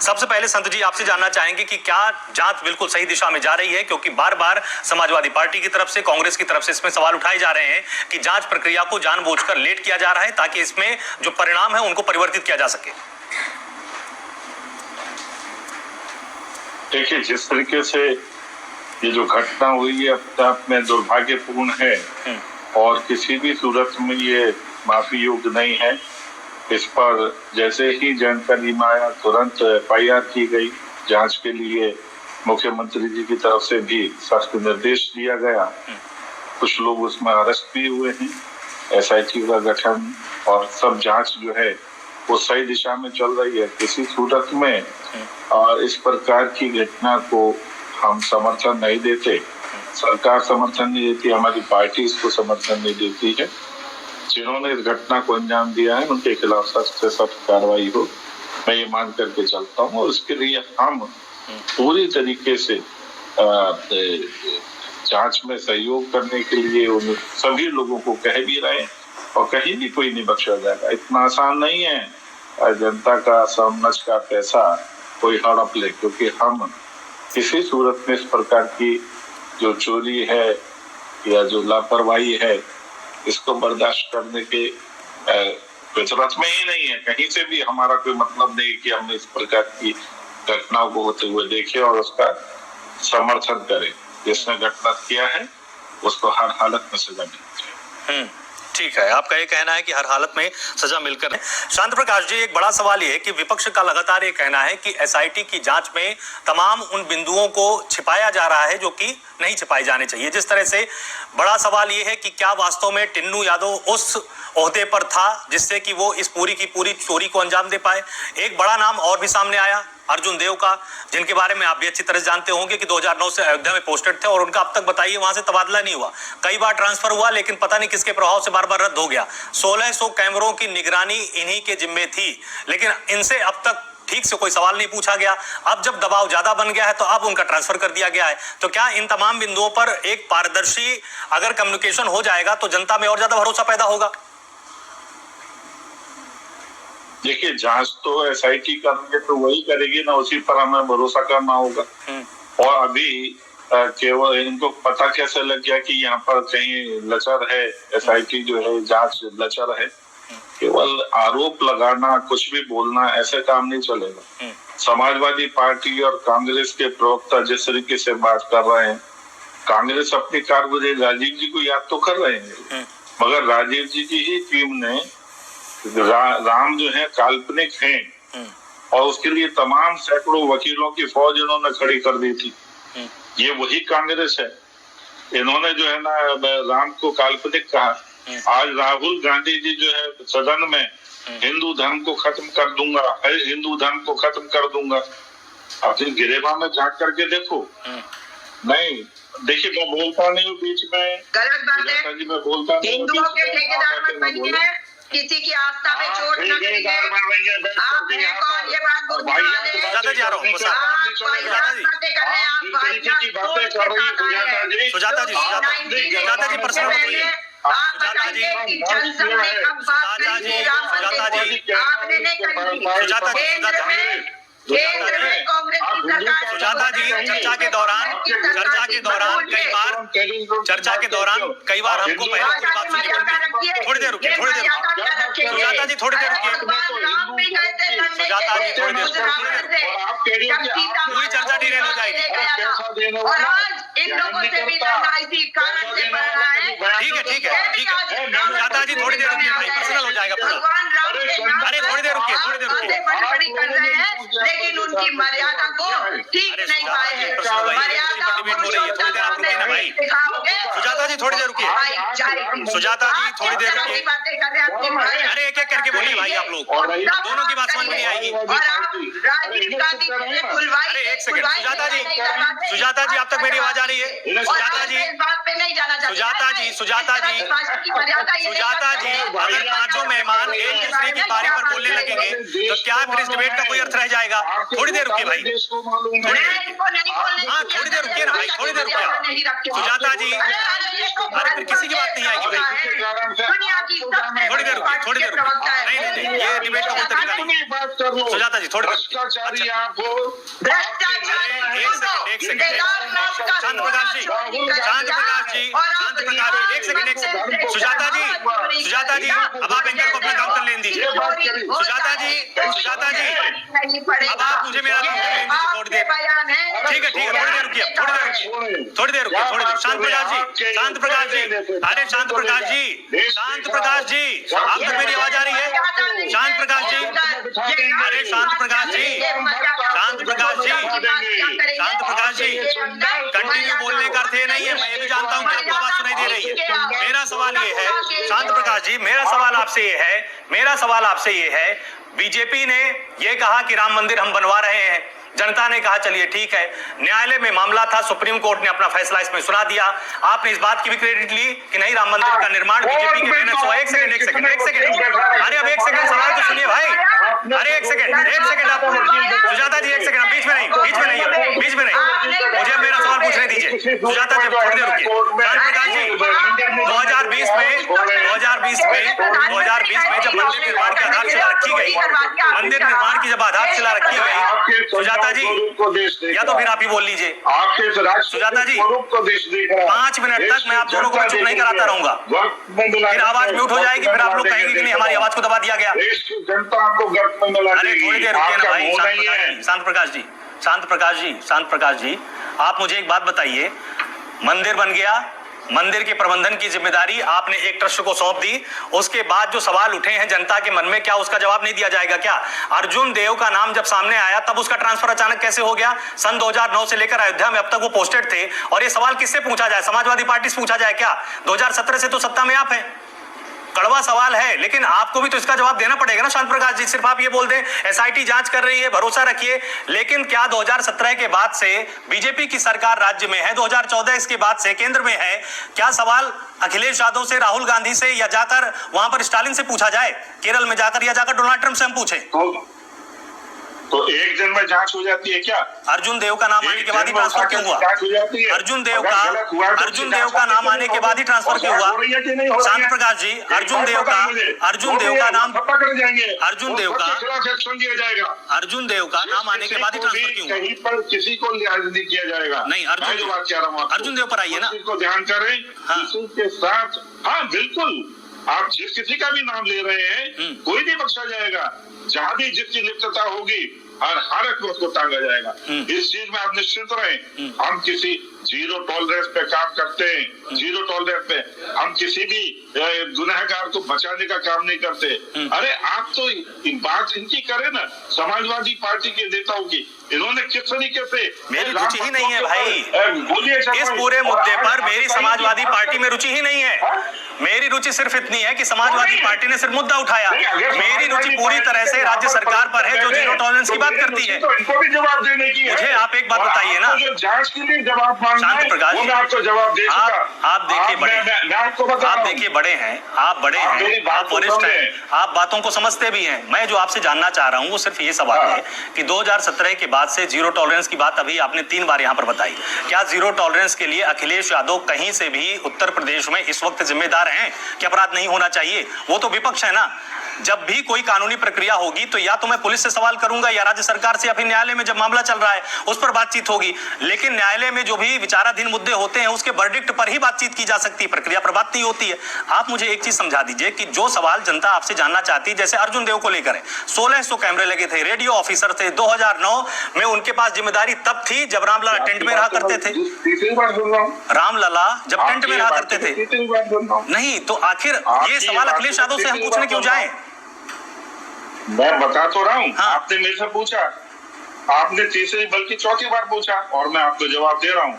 सबसे पहले संत जी आपसे जानना चाहेंगे कि क्या जांच बिल्कुल सही दिशा में जा रही है, क्योंकि बार बार समाजवादी पार्टी की तरफ से, कांग्रेस की तरफ से इसमें सवाल उठाए जा रहे हैं कि जांच प्रक्रिया को जानबूझकर लेट किया जा रहा है ताकि इसमें जो परिणाम है उनको परिवर्तित किया जा सके। देखिए, जिस तरीके से ये जो घटना हुई है अपने आप में दुर्भाग्यपूर्ण है और किसी भी सूरत में ये माफी योग्य नहीं है। इस पर जैसे ही जानकारी में आया तुरंत FIR की गई। जांच के लिए मुख्यमंत्री जी की तरफ से भी सख्त निर्देश दिया गया। कुछ लोग उसमें अरेस्ट भी हुए हैं। SIT का गठन और सब जांच जो है वो सही दिशा में चल रही है। किसी सूरत में और इस प्रकार की घटना को हम समर्थन नहीं देते। सरकार समर्थन नहीं देती, हमारी पार्टी इसको समर्थन नहीं देती है। जिन्होंने इस घटना को अंजाम दिया है उनके खिलाफ सख्त से सख्त कार्रवाई हो, मैं ये मान करके चलता हूँ। और उसके लिए हम पूरी तरीके से जांच में सहयोग करने के लिए उन सभी लोगों को कह भी रहे हैं और कहीं भी कोई नहीं बख्शा जाएगा। इतना आसान नहीं है जनता का समझ का पैसा कोई हड़प ले, क्योंकि हम किसी सूरत में इस प्रकार की जो चोरी है या जो लापरवाही है इसको बर्दाश्त करने के फितरत में ही नहीं है। कहीं से भी हमारा कोई मतलब नहीं कि हम इस प्रकार की घटनाओं को होते हुए देखें और उसका समर्थन करें। जिसने घटना किया है उसको हर हालत में सजा मिलनी चाहिए। ठीक है, आपका ये कहना है कि हर हालत में सजा मिलकर। शांत प्रकाश जी, एक बड़ा सवाल ये है कि विपक्ष का लगातार ये कहना है कि SIT की जांच में तमाम उन बिंदुओं को छिपाया जा रहा है जो कि नहीं छिपाए जाने चाहिए। जिस तरह से बड़ा सवाल ये है कि क्या वास्तव में टिन्नू यादव उस ओहदे पर था जिससे कि वो इस पूरी की पूरी चोरी को अंजाम दे पाए। एक बड़ा नाम और भी सामने आया, अर्जुन देव का, जिनके बारे में आप भी अच्छी तरह से जानते होंगे कि 2009 से अयोध्या में पोस्टेड थे और उनका अब तक बताइए वहां से तबादला नहीं हुआ। कई बार ट्रांसफर हुआ लेकिन पता नहीं किसके प्रभाव से बार बार रद्द हो गया। 1600 कैमरों की निगरानी इन्हीं के जिम्मे थी, लेकिन इनसे अब तक ठीक से कोई सवाल नहीं पूछा गया। अब जब दबाव ज्यादा बन गया है तो अब उनका ट्रांसफर कर दिया गया है। तो क्या इन तमाम बिंदुओं पर एक पारदर्शी अगर कम्युनिकेशन हो जाएगा तो जनता में और ज्यादा भरोसा पैदा होगा? देखिए, जांच तो SIT करेंगे तो वही करेगी ना, उसी पर हमें भरोसा करना होगा। और अभी केवल इनको पता कैसे लग गया कि यहाँ पर कहीं लचर है, SIT जो है जांच लचर है। केवल आरोप लगाना, कुछ भी बोलना, ऐसे काम नहीं चलेगा। समाजवादी पार्टी और कांग्रेस के प्रवक्ता जिस तरीके से बात कर रहे हैं, कांग्रेस अपनी कारगुजारी राजीव जी को याद तो कर रहे हैं, मगर राजीव जी की ही टीम ने राम जो है काल्पनिक हैं और उसके लिए तमाम सैकड़ों वकीलों की फौज इन्होंने खड़ी कर दी थी। ये वही कांग्रेस है। इन्होंने जो है ना राम को काल्पनिक कहा। आज राहुल गांधी जी जो है सदन में हिंदू धर्म को खत्म कर दूंगा, हिंदू धर्म को खत्म कर दूंगा। अपनी गिरेबा में झांक करके देखो। नहीं, देखिए मैं बोलता नहीं हूँ बीच में, गलत बात है। मैं बोलता नहीं, हिंदुओं के ठेकेदार मत बनिए, किसी की आस्था में चोट न करिए। आप हैं कौन ये बात बोलने वाले? सुजाता जी आ रहा हूँ। सुजाता जी पर्सनल मत होइए। आप बताइए कि जनसंघ ने कब बात करी राम मंदिर की? आपने नहीं करी। केंद्र में कांग्रेस की सरकार। सुजाता जी, चर्चा के दौरान कई बार हमको पहले पूरी बात सुननी पड़ती है। थोड़ी देर रुकिए। सुजाता जी थोड़ी देर रुकिए। सुजाता जी थोड़ी देर, पूरी चर्चा डिरेल हो जाएगी। और आज इन लोगों से भी इसी कारण से बढ़ रहा है। ठीक है। सुजाता जी थोड़ी देर रुकिए भाई, पर्सनल हो जाएगा पूरा। अरे थोड़ी देर रुकिए। बड़ी कर रहे हैं लेकिन उनकी मर्यादा को ठीक नहीं पाए हैं। मर्यादा सुजाता जी थोड़ी देर रुकिए। सुजाता जी थोड़ी देर रुकिए। अरे एक एक करके बोलिए भाई, आप लोग दोनों की बात समझ में नहीं आएगी। अरे एक सेकंड, सुजाता जी आप तक मेरी आवाज आ रही है? सुजाता जी अगर पांचों मेहमान एक दूसरे की बारी पर बोलने लगेंगे तो क्या फिर इस डिबेट का कोई अर्थ रह जाएगा? थोड़ी देर रुकिए भाई, थोड़ी देर रुकिए ना भाई, थोड़ी देर रुकिए। सुजाता जी, अरे फिर किसी की बात नहीं आएगी भाई। थोड़ी देर नहीं, ये डिबेट का कोई तरीका नहीं। बात कर लो सुजाता जी थोड़ी भ्रष्टाचारी आप हो। एक सेकंड शांत प्रकाश जी, एक सेकंड सुजाता जी अब आप एंकर को अपना काम कर लेने दीजिए। सुजाता जी अब आप मुझे मेरा काम कर लेने दीजिए थोड़ी देर। ठीक है थोड़ी देर रुकिए, थोड़ी देर शांत प्रकाश जी, अरे शांत प्रकाश जी आप तक मेरी आवाज आ रही है? शांत प्रकाश जी, अरे शांत प्रकाश जी कंटिन्यू बोलने का अर्थ ये नहीं है। मैं ये भी जानता हूँ कि आपको आवाज सुनाई दे रही है। मेरा सवाल ये है शांत प्रकाश जी, मेरा सवाल आपसे ये है बीजेपी ने ये कहा कि राम मंदिर हम बनवा रहे हैं, जनता ने कहा चलिए ठीक है, न्यायालय में मामला था, सुप्रीम कोर्ट ने अपना फैसला इसमें सुना दिया, आपने इस बात की भी क्रेडिट ली कि नहीं राम मंदिर का निर्माण बीजेपी की मेहनत हुआ। एक सेकंड अरे अब एक सेकंड सवाल तो सुनिए भाई, अरे एक सेकंड आप सुजाता जी, एक सेकंड बीच में नहीं मुझे मेरा सवाल पूछने दीजिए। सुजाता जी थोड़ी देर रुकिए। प्रकाश जी 2020 में जब मंदिर निर्माण की आधारशिला रखी गई, सुजाता जी या तो फिर आप ही बोल लीजिए। सुजाता जी 5 मिनट तक मैं आप दोनों को चुप नहीं कराता रहूंगा, फिर आवाज म्यूट हो जाएगी, फिर आप लोग कहेंगे कि नहीं हमारी आवाज को दबा दिया गया। अरे थोड़ी देर रुकिए ना भाई। शांत प्रकाश जी आप मुझे एक बात बताइए, मंदिर बन गया, मंदिर के प्रबंधन की जिम्मेदारी आपने एक ट्रस्ट को सौंप दी, उसके बाद जो सवाल उठे हैं जनता के मन में, क्या उसका जवाब नहीं दिया जाएगा? क्या अर्जुन देव का नाम जब सामने आया तब उसका ट्रांसफर अचानक कैसे हो गया? सन 2009 से लेकर अयोध्या में अब तक वो पोस्टेड थे, और ये सवाल किससे पूछा जाए? समाजवादी पार्टी से पूछा जाए क्या? 2017 से तो सत्ता में आप हैं। कड़वा सवाल है, लेकिन आपको भी तो इसका जवाब देना पड़ेगा ना शांत प्रकाश जी। सिर्फ आप ये बोल दें एसआईटी जांच कर रही है, भरोसा रखिए, लेकिन क्या 2017 के बाद से बीजेपी की सरकार राज्य में है, 2014 इसके बाद से केंद्र में है, क्या सवाल अखिलेश यादव से, राहुल गांधी से, या जाकर वहां पर स्टालिन से पूछा जाए केरल में जाकर, या जाकर डोनाल्ड ट्रंप से हम पूछें? तो एक दिन में जांच हो जाती है क्या? अर्जुन देव का नाम आने के बाद ही ट्रांसफर क्यों हुआ? अर्जुन देव का नाम आने के बाद ही ट्रांसफर क्यों हुआ? शांत प्रकाश जी अर्जुन देव का नाम, अर्जुन देव का नाम आने के बाद ही ट्रांसफर क्यों हुआ? कहीं पर किसी को लिहाज नहीं किया जाएगा। नहीं अर्जुन देव पर आइए ना, को ध्यान करें किसी के साथ। हाँ बिल्कुल, आप जिस किसी का भी नाम ले रहे हैं कोई भी बख्शा जाएगा, जहाँ भी जिसकी लिप्तता होगी हर एक को टांगा जाएगा। इस चीज में आप निश्चित रहें, हम किसी जीरो टॉलरेंस पे काम करते हैं। जीरो टॉलरेंस पे हम किसी भी गुनहगार को बचाने का काम नहीं करते। अरे आप तो बात इनकी करें ना, समाजवादी पार्टी के नेताओं की, इन्होंने किस तरीके से, मेरी रुचि ही नहीं है भाई इस पूरे मुद्दे पर, मेरी समाजवादी पार्टी में रुचि ही नहीं है। मेरी रुचि सिर्फ इतनी है कि समाजवादी पार्टी ने सिर्फ मुद्दा उठाया, मेरी रुचि पूरी तरह से राज्य सरकार पर है जो जीरो टॉलरेंस की बात करती है। तो इनको भी जवाब देने की है। मुझे आप एक बात बताइए ना, जांच के लिए जवाब शांत प्रकाश जी, आपको जवाब दे आप देखिए बड़े हैं, आप देखिए बड़े हैं, आप बड़े हैं, आप वरिष्ठ हैं, आप बातों को समझते भी हैं। मैं जो आपसे जानना चाह रहा हूँ वो सिर्फ ये सवाल है कि 2017 के बाद से जीरो टॉलरेंस की बात अभी आपने 3 बार यहाँ पर बताई, क्या जीरो टॉलरेंस के लिए अखिलेश यादव कहीं से भी उत्तर प्रदेश में इस वक्त जिम्मेदार हैं कि अपराध नहीं होना चाहिए? वो तो विपक्ष है ना। जब भी कोई कानूनी प्रक्रिया होगी तो या तो मैं पुलिस से सवाल करूंगा या राज्य सरकार से, या फिर न्यायालय में जब मामला चल रहा है उस पर बातचीत होगी, लेकिन न्यायालय में जो भी विचाराधीन मुद्दे होते हैं उसके वर्डिक्ट पर ही बातचीत की जा सकती है, प्रक्रिया पर बात नहीं होती है। आप मुझे एक चीज समझा दीजिए कि जो सवाल जनता आपसे जानना चाहती है, जैसे अर्जुन देव को लेकर 1600 कैमरे लगे थे, रेडियो ऑफिसर थे, 2009 में उनके पास जिम्मेदारी तब थी जब रामलला टेंट में रहा करते थे। रामलला जब टेंट में रहा करते थे, नहीं तो आखिर ये सवाल अखिलेश यादव से हम पूछने क्यों जाए? मैं बता तो रहा हूँ। हाँ। आपने मेरे से पूछा, आपने तीसरी बल्कि चौथी बार पूछा और मैं आपको जवाब दे रहा हूँ।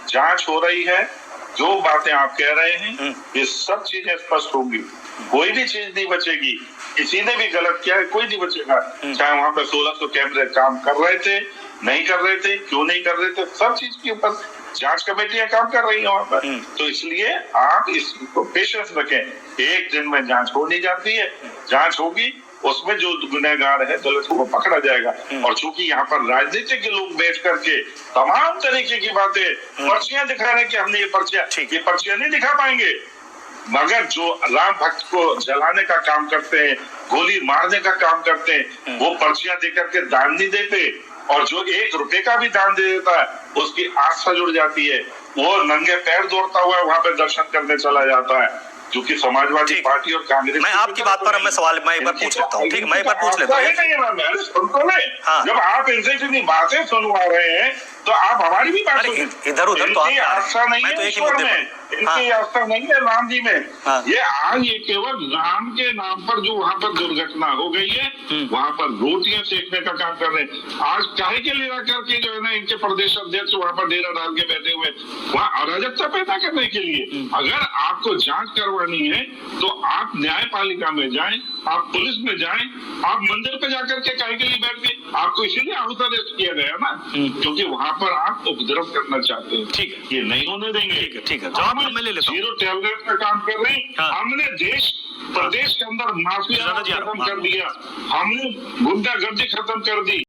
जांच हो रही है, जो बातें आप कह रहे हैं ये सब चीजें स्पष्ट होंगी, कोई भी चीज नहीं बचेगी। किसी ने भी गलत किया है कोई नहीं बचेगा, चाहे वहाँ पे 1600 कैमरे काम कर रहे थे, नहीं कर रहे थे, क्यों नहीं कर रहे थे, सब चीज के ऊपर जांच कमेटियां काम कर रही हैं वहाँ पर। तो इसलिए आप इसको पेशेंस रखें, एक दिन में जांच हो नहीं जाती है, जांच होगी, उसमें जो गुनहगार है दलित को पकड़ा जाएगा। और चूंकि यहाँ पर राजनीतिक के लोग बैठ करके तमाम तरीके की बातें, पर्चियां दिखा रहे हैं कि हमने ये पर्चियां नहीं दिखा पाएंगे। मगर जो राम भक्त को जलाने का काम करते हैं, गोली मारने का काम करते हैं, वो पर्चियां देकर के दान नहीं देते, और जो 1 रुपए का भी दान दे देता है उसकी आस्था जुड़ जाती है, वो नंगे पैर दौड़ता हुआ वहां पे दर्शन करने चला जाता है, जो कि समाजवादी पार्टी और कांग्रेस। मैं आपकी बात पर मैं सवाल मैं एक बार पूछ लेता हूँ, ठीक, मैं एक बार पूछ लेता हूँ। सुनते हैं, जब आप इनसे इतनी बातें सुनवा रहे हैं तो आप हमारी भी बात सुनिए। इधर उधर तो आस्था नहीं है ईश्वर में, इनकी आस्था नहीं है राम जी में। ये आज ये केवल राम के नाम पर जो वहाँ पर दुर्घटना हो गई है, वहाँ पर रोटियां सेकने का काम कर रहे हैं। आज काहे के लिए करके जो है ना इनके प्रदेश अध्यक्ष वहाँ पर डेरा डाल के बैठे हुए, वहाँ अराजकता पैदा करने के लिए। अगर आपको जांच करवानी है तो आप न्यायपालिका में जाएं, आप पुलिस में जाएं, आप मंदिर पे जाकर के काहे के लिए बैठ गए? आपको इसीलिए हाउस अरेस्ट किया गया ना, क्योंकि वहाँ पर आप उपद्रव करना चाहते हैं। ठीक है, ये नहीं होने देंगे। ठीक है, जवाब मैं ले लेता हूँ। जीरो टॉलरेंस का काम कर रहे हैं। हमने देश प्रदेश के अंदर माफिया खत्म कर दिया, हमने गुंडागर्दी खत्म कर दी।